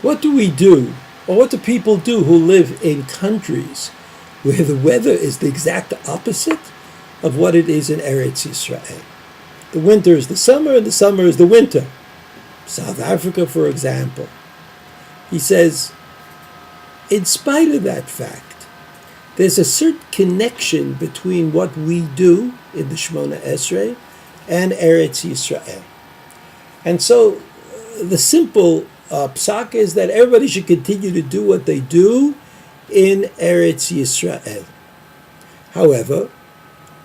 What do we do, or what do people do who live in countries where the weather is the exact opposite of what it is in Eretz Yisrael? The winter is the summer, and the summer is the winter. South Africa, for example. He says, in spite of that fact, there's a certain connection between what we do in the Shemona Esrei and Eretz Yisrael. And so the simple psak is that everybody should continue to do what they do in Eretz Yisrael. However,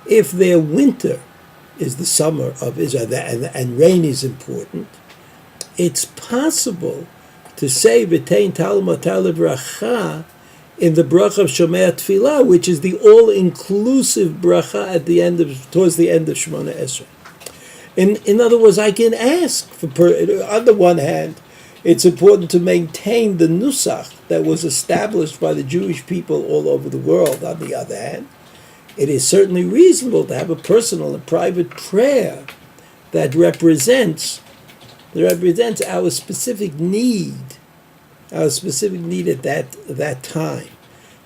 if their winter is the summer of Israel and rain is important, it's possible to say V'tein tal umatar livracha in the bracha of Shomei Tefillah, which is the all-inclusive bracha at the end of towards the end of Shemona Esrei. In other words, I can ask for on the one hand, it's important to maintain the nusach that was established by the Jewish people all over the world. On the other hand, it is certainly reasonable to have a personal and private prayer that represents our specific need at that time.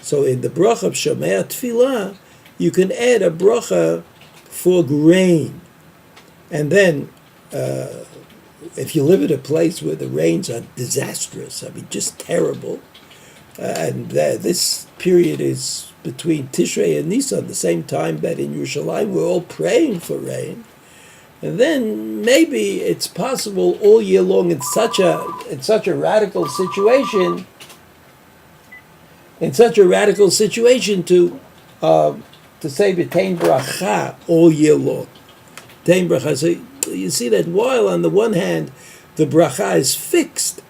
So in the bracha of Shomei Tefillah, you can add a bracha for rain. And then, if you live in a place where the rains are disastrous, just terrible, and this period is between Tishrei and Nisan, the same time that in Yerushalayim we're all praying for rain, and then maybe it's possible all year long in such a radical situation, to say B'tein bracha all year long. B'tein bracha. So you see that while on the one hand the bracha is fixed,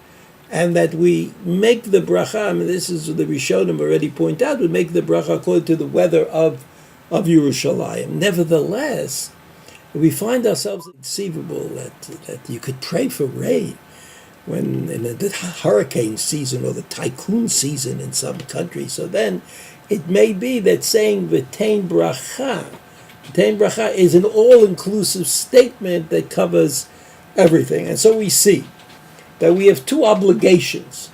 and that we make the bracha, this is the Rishonim already point out, we make the bracha according to the weather of Yerushalayim. Nevertheless, we find ourselves conceivable that you could pray for rain when in the hurricane season or the typhoon season in some countries. So then it may be that saying V'tein bracha is an all-inclusive statement that covers everything. And so we see that we have two obligations.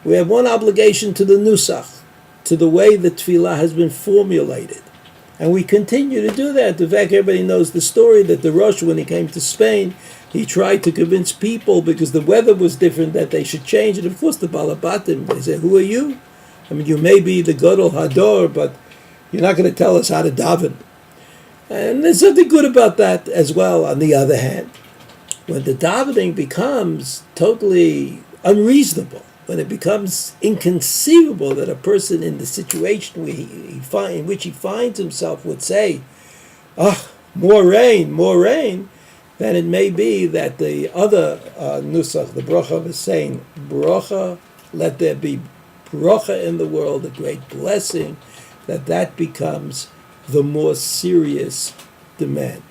We have one obligation to the nusach, to the way the tefillah has been formulated. And we continue to do that. In fact, everybody knows the story that the Rosh, when he came to Spain, he tried to convince people because the weather was different that they should change it. Of course, the Balabatim, they said, who are you? You may be the Gadol Hador, but you're not going to tell us how to daven. And there's something good about that as well, on the other hand. When the davening becomes totally unreasonable, when it becomes inconceivable that a person in the situation in which he finds himself would say, more rain, then it may be that the other nusach, the bracha, is saying, bracha, let there be bracha in the world, a great blessing, that becomes the more serious demand.